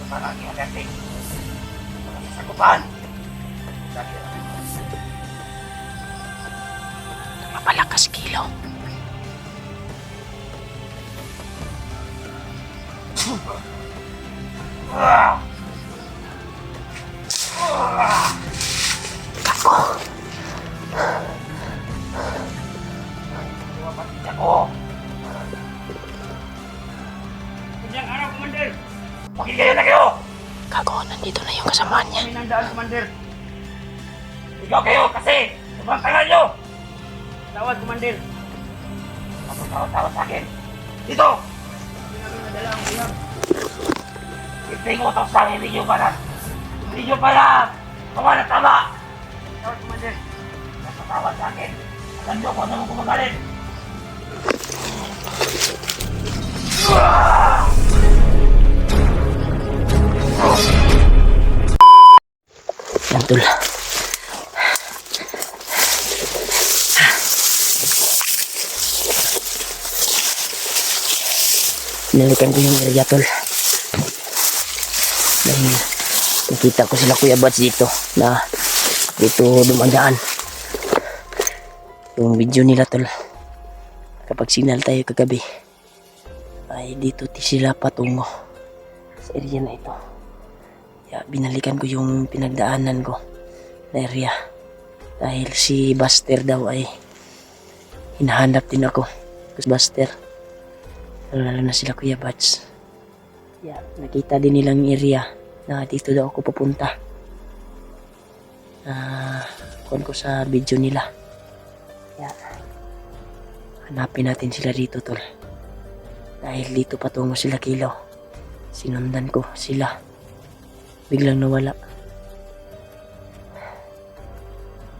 Parang yung dating. Sagupan. Mapalakas kilo. Kako. Mapatid ako. Kanyang araw, Commander. Pakikayo na kayo. Kako, nandito na yung kasamaan niya. Kami nang daan, Commander. Ikaw kayo kasi sobrang tangal nyo. Tawad, Commander. Tawad sa akin. Dito! Hindi namin nadala ang ulam. Iping ko ito sa akin, hindi nyo pala. Hindi nyo pala. Tama na tama. Tawad, Commander. Tawad sa akin. Alam nyo kung ano mo gumagalit. Yan, tol. Nalikan ko yung area, tol. Dahil nakita ko sila Kuya Bats dito na dito dumadaan. Yung video nila, tol. Kapag signal tayo kagabi ay dito sila patungo sa area na ito. Kaya binalikan ko yung pinagdaanan ko na area. Dahil si Buster daw ay hinahanap din ako. Kasi Buster, lalo na sila Kuya Bats. Yeah, nakita din nilang area na dito daw ako pupunta. Kuhan ko sa video nila. Yeah. Hanapin natin sila dito, tol. Dahil dito patungo sila Kilo. Sinundan ko sila. Biglang nawala.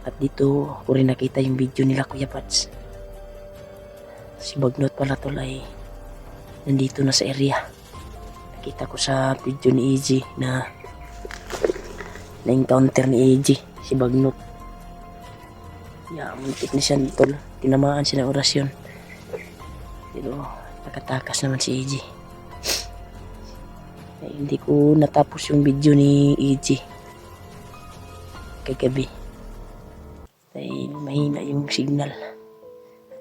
At dito ko rin nakita yung video nila Kuya Bats. Si Bagnot pala, tol, ay nandito na sa area. Nakita ko sa video ni EG na encounter ni EG si Bagnot. Muntik na siya, tol. Tinamaan siya ng orasyon. Pero nakatakas naman si EG. Ay, hindi ko natapos yung video ni EG kagabi. Dahil mahina yung signal.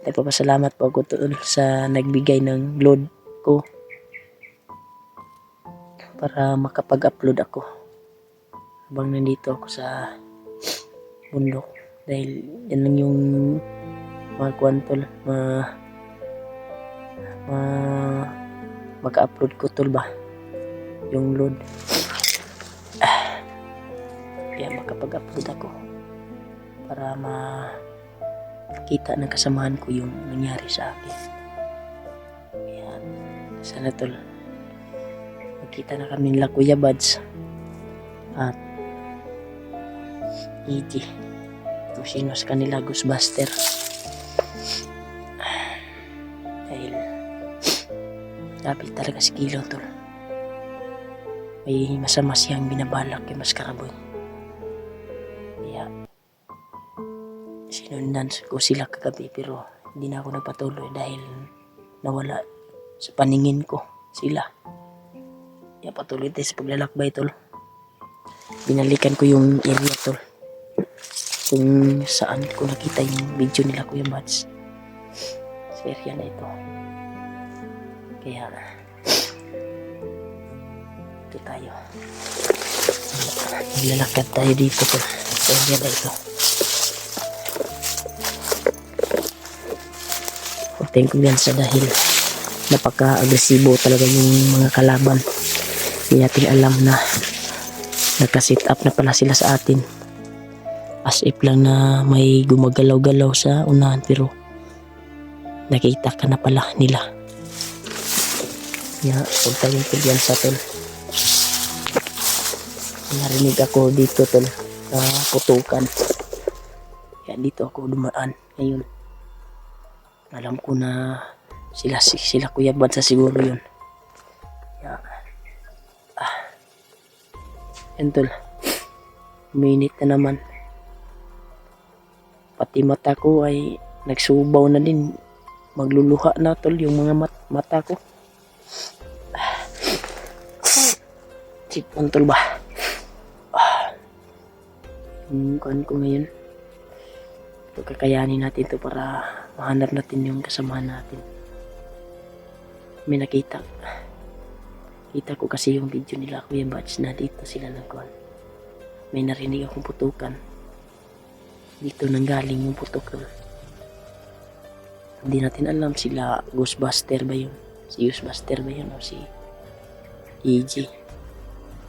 Nagpapasalamat po ako, tol, sa nagbigay ng load ko para makapag-upload ako habang nandito ako sa bundok. Dahil yan lang yung mga kwantol maka-upload ko, tol, ba yung load. Kaya makapag-upload ako para makita ng kasamahan ko yung nangyari sa akin. Kaya sana, tol, magkita na kami nila Kuya Buds at EG. Kung sino sa kanila Ghostbuster. Dahil dapit talaga si Kilo, tol. May masama siyang binabalak kay Maskaraboy. Kaya sinundan ko sila kagabi, pero hindi na ako nagpatuloy dahil nawala sa paningin ko sila. Kaya patuloy tayo sa paglalakbay, tol. Binalikan ko yung area, tol, kung saan ko nakita yung video nila Kuya Bats sa area na ito. Kaya ito tayo, maglalakad tayo dito, tol, sa area na ito. Pagtayin ko yan sa dahil napaka-agresibo talaga yung mga kalaban. Hindi natin alam na nagka-sit up na pala sila sa atin. As if lang na may gumagalaw-galaw sa unahan, pero nakita ka na pala nila. Kaya huwag tayong pagyan sa, tol. Narinig ako dito, tol, sa putukan. Kaya dito ako dumaan ngayon. Alam ko na sila Kuya Bats sa siguro yun. Kaya yan, tol, minute na naman. Pati mata ko ay nagsubaw na din. Magluluha na, tol, yung mga mata ko. check control ba? Yung kuhan ko ngayon. So, kakayanin natin to para mahanap natin yung kasamahan natin. May nakita. Kita ko kasi yung video nila Kuya Bats na dito sila nagkuhan. May narinig akong putukan. Dito nanggaling yung putok doon. Hindi natin alam sila Ghostbuster ba yun? Si Ghostbuster ba yun o si EJ?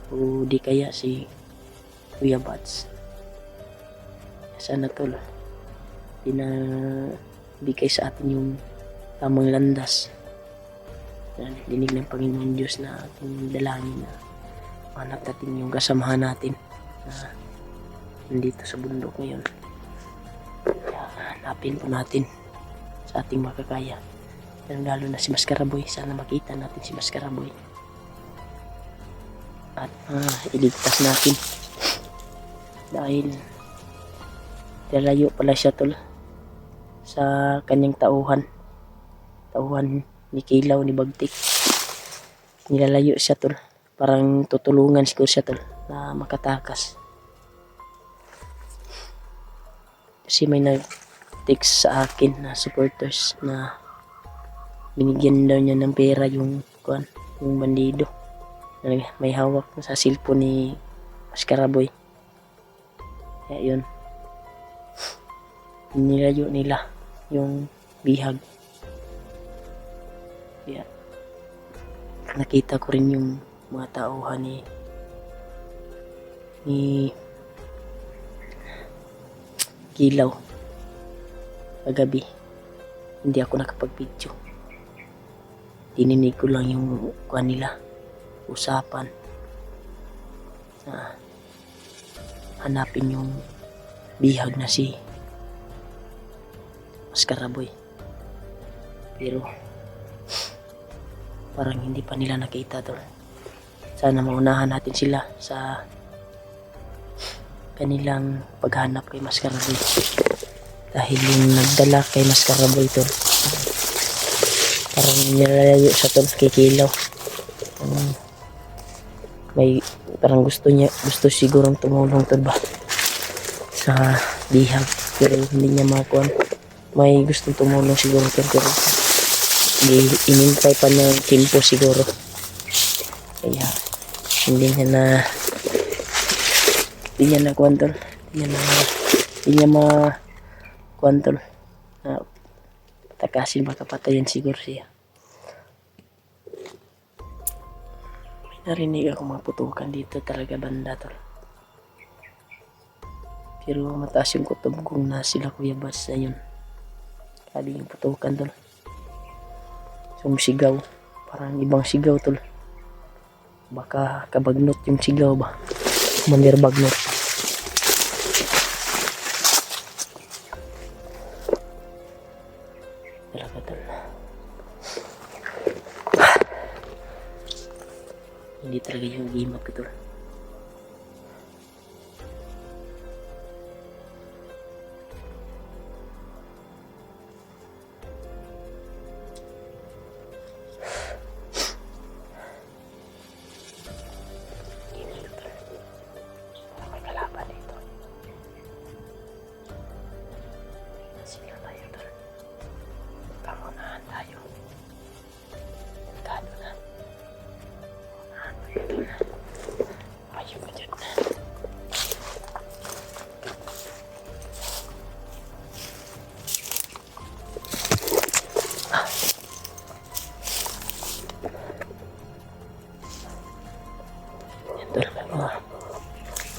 O di kaya si Kuya Bats? Sana tol. Pinabigay sa atin yung tamang landas. Dinig ng Panginoon Diyos na ating dalangin na manap natin yung kasamahan natin na nandito sa bundok ngayon. Kaya hanapin po natin sa ating makakaya. Pero lalo na si Maskaraboy. Sana makita natin si Maskaraboy. At iligtas natin. Dahil lalayo pala siya tol sa kanyang tauhan. Tauhan ni Kilaw ni Bagtik. Nilalayo siya tol. Parang tutulungan siguro siya tol na makatakas. Kasi may nag-text sa akin na supporters na binigyan daw niya ng pera yung bandido. May hawak sa cellphone ni Maskaraboy. Kaya yun. Nilayo nila yung bihag. Kaya nakita ko rin yung mga tauhan ni Kilaw kagabi. Hindi ako nakapag-video. Dininig ko lang yung kanila usapan na hanapin yung bihag na si Maskaraboy. Pero parang hindi pa nila nakita tol. Sana maunahan natin sila sa kanilang paghanap kay Maskaraboy. Dahil yung nagdala kay Maskaraboy tol, parang nilalayo siya tol kay Kilaw. May parang gusto sigurong tumulong tol ba sa bihag. Pero hindi niya makuha. May gustong tumulong siguro tol. Pero inintay pa ng tempo siguro. Kaya hindi niya kwantol. Hindi niya kwantol. Takasin baka patayin siguro siya. May narinig ako mga putukan dito talaga banda tol. Pero mataas yung kutob kung na sila Kuya Bats na yun. Sabi yung putukan tol. Sigaw, parang ibang sigaw tol. Baka kabagnot yung sigaw ba, Commander Bagnot. Talaga tol, hindi talaga yung gimat ko tol.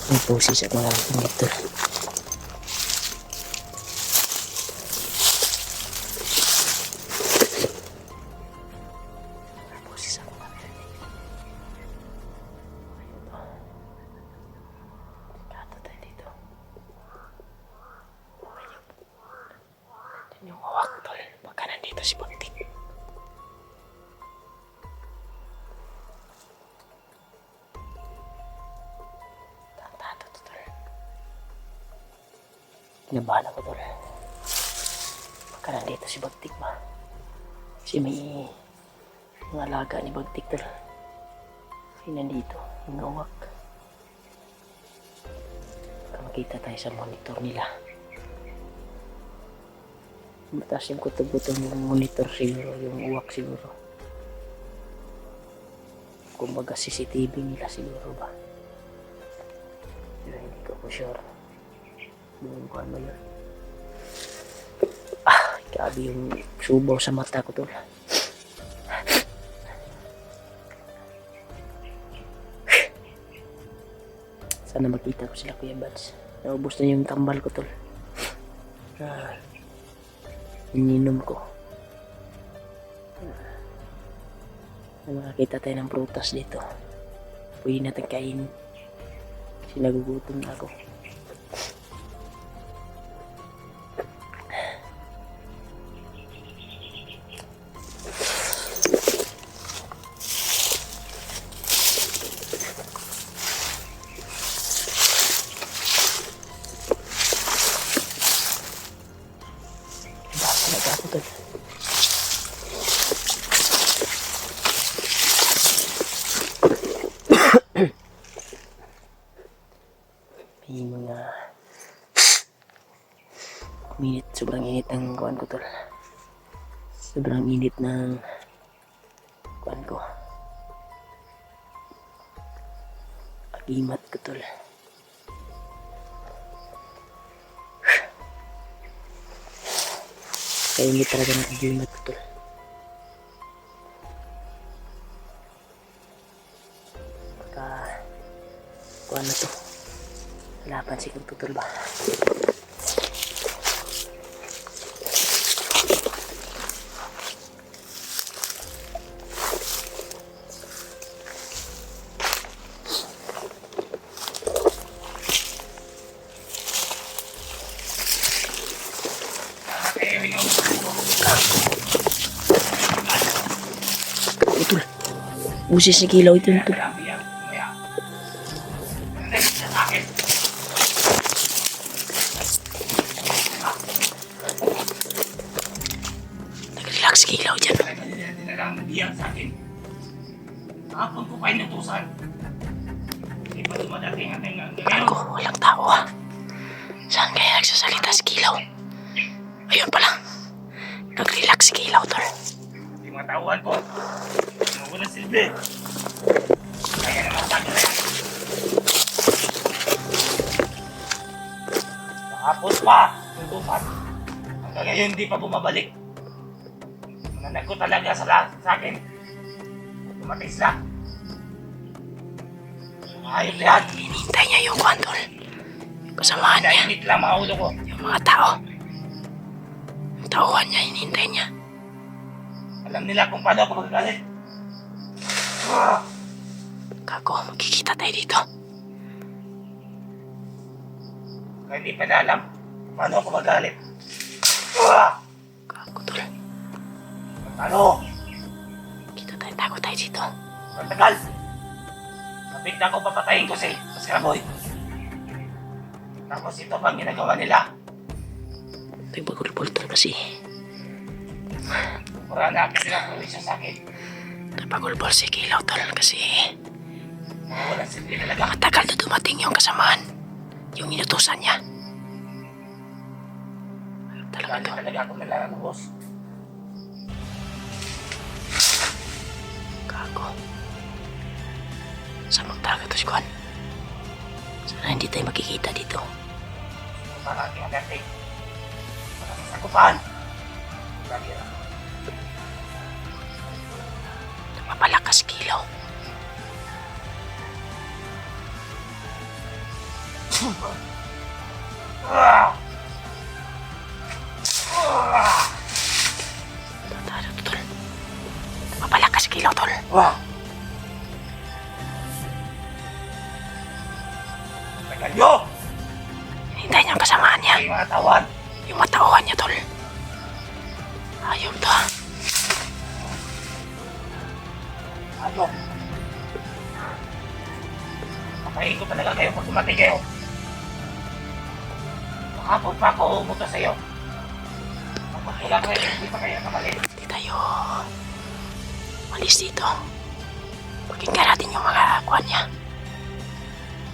May poses at mga rating dito. May poses at mga rating. Kato tayo dito. Yan yung hawak tol. Baka nandito si Bagtik. Kinabahan ako tol. Baka nandito si Bagtik ba? Kasi may mga alaga ni Bagtik tol. nandito, yung uwak. Baka makita tayo sa monitor nila. Mataas yung kutob-kutob ng monitor siguro, yung uwak siguro. Kumbaga CCTV nila siguro ba. Pero hindi ko po sure. Doon ko ano yun. Grabe yung subaw sa mata ko tol. Sana makita ko sila Kuya Bads. Naubos na yung tambal ko tol. Ininom ko. Makakita tayo ng prutas dito. Pwede natin kainin. Kasi nagugutom na ako. May mga minit, sobrang init ng kuwan ko tol. Sobrang init ng kuwan ko. Agimat ko tol. Kaya init talaga ng agimat ko tol. Baka kuwan na to. Laban si tutol ba? Tutol. Busis sa kilaw ito tutol. Relax kilaw dyan. Hindi na lang nabiyang sa akin. Hapon ko pa inutusan. Hindi pa dumadating ang ngayon. Ako, walang tao ah. Saan kaya nagsasalita si Kilaw? Ayun pala. Nag-relax si Kilaw tol. Hindi mga tauhan ko. Walang silbi. Kaya naman sa akin. Hapon pa. Tutupan. Hanggang ngayon hindi pa bumabalik. Nanag ko talaga sa akin. Dumating sila. Ayop yan. Hinihintay niya yung kwan tol. Yung kasamahan niya. Nainit lang mga ulo ko. Yung mga tao. Yung tauhan niya, hinihintay niya. Alam nila kung paano ako magagalit. Kako, magkikita tayo dito. Kaya hindi pa na alam kung paano ako magagalit. Kako tol. Ano? Kita tayo, tago tayo dito. Matagal. Kapit na ako papatayin ko si Raboy. Tapos ito bang ginagawa nila? Ito'y bagol-bol tol kasi. Wala na akin sila provisyon sa akin. Ito'y bagol-bol si Kilaw tol kasi. Walang simple talaga. Matagal na dumating yung kasamahan. Yung inutusan niya. Talaga to. Talaga ako nalaman ng boss. Kako. Samang talaga to si Kwan. Sana hindi tayo makikita dito. Para ating undertake. Para sa sagupan. Lagi lang. Napapalakas Kilaw. Tatalo to tol. Napapalakas Kilaw tol. Tagal nyo! Hinintay niya ang kasamahan niya. Ay mga tawan. Yung matauhan niya tol. Ayaw to. Ano? Patayin ko talaga kayo pag dumating kayo. Kahapon pa ako umunta sa'yo. Kapag wala kayo, hindi pa kayo nakabalik. Hindi tayo malis dito. Pakinggan natin yung mga kuha niya.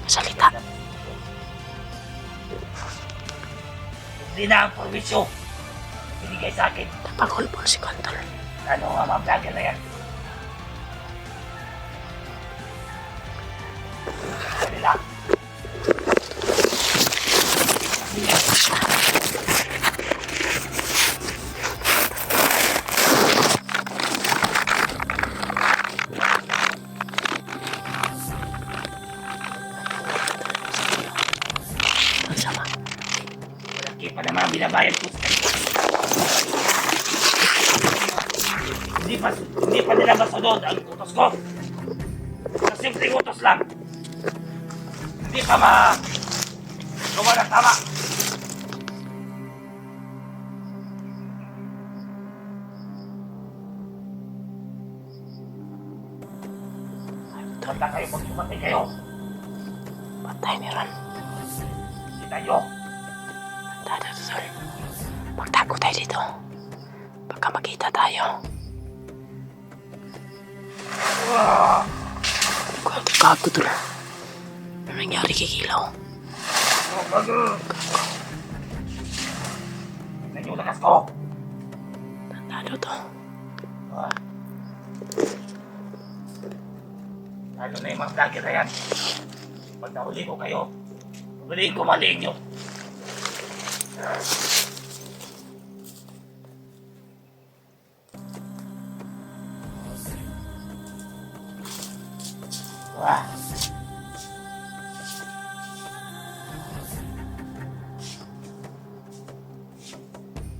Salita. Hindi na ang perwisyo. Binigay sa akin. Napagulpol si Kontol. Ano ang mga vlogger na yan? Kanila. Ang sama. Malaki pa naman ang binabayad ko sa kanila. Hindi pa nila masunod ang utos ko. Sa simpleng utos lang. Hindi pa gawa ng tama. Basta kayo pag sumatay kayo. Patay ni Ron. Kita nyo. Tado, Tol. Magtago tayo dito. Baka makita tayo. Gago, Tol. Ano nangyari kay Kilaw? Tignan yung lakas ko. Tado to. Lalo na yung mga vlogger na yan. Pag nahuli ko kayo, huliin ko maliin nyo. Wah.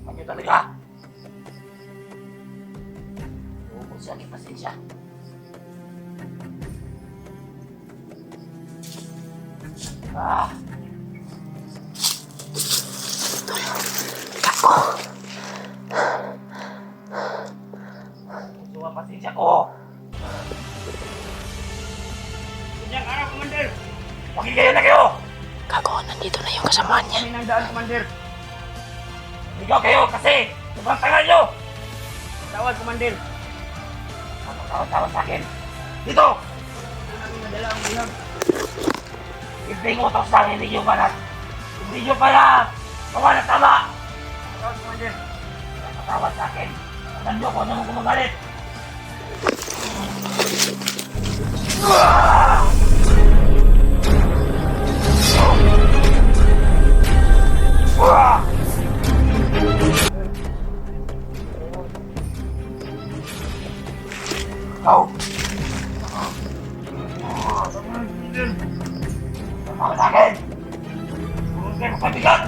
Ano talaga? Ubus sa aking pasensya. Ah. Gago. Ito ang pasensya ko. Kunyang araw, Commander! Pakinggan na kayo! Gago, nandito na yung kasamaan niya. Kami ng daan, Commander. Ligaw kayo kasi sobrang tangal nyo! Tawad, Commander. Ano tawad sa akin? Dito! Hindi namin madala ang bihag. Ibig utos lang, hindi nyo banat. Hindi nyo pala gawa na tama! Tawad, Commander. Tawad sa akin. Alam nyo kung ano mo gumagalit. Ikaw! Tama sa akin! Huwag kayo magpabigat!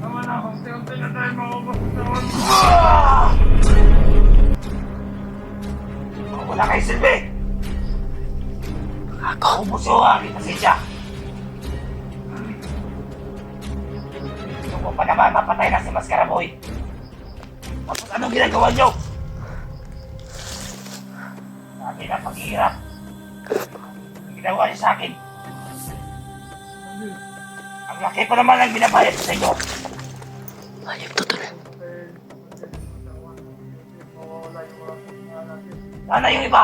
Tama na, unti-unti na tayo makapagpatawan. Wala kayo silbi! Gago. Ubus yung aking pasensya! Gusto ko pa naman mapatay na si Maskaraboy! Tapos anong ginagawa nyo? Sa akin ang paghihirap! Ginawa niyo sa akin! Ang laki pa naman ang binabayad sa inyo! Ayop to, Tol. Sana yung iba!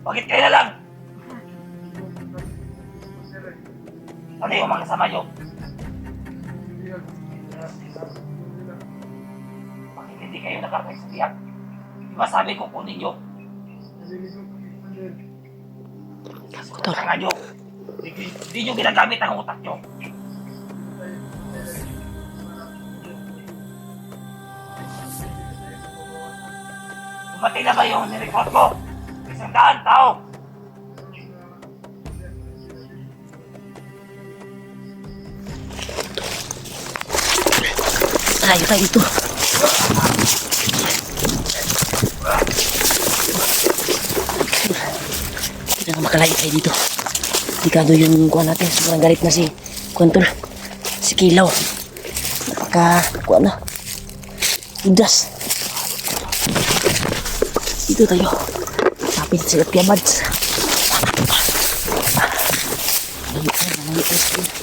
Bakit kayo na lang? Ano yung mga kasama nyo? Bakit hindi kayo nakarating sa tiyak? Di ba sabi ko kunin nyo? Gago, Tol. Tanga nyo! Hindi nyo ginagamit ang utak nyo! Dumating na ba yung nireport ko? 100 tao! Tayo tayo dito. Hindi na makalayo tayo dito. Delikado yung kuha natin. Sobrang galit na si Kontol. Si Kilaw. Kuha na. Udas. Dito tayo. Sapit sila Pia Mads. Malayo tayo.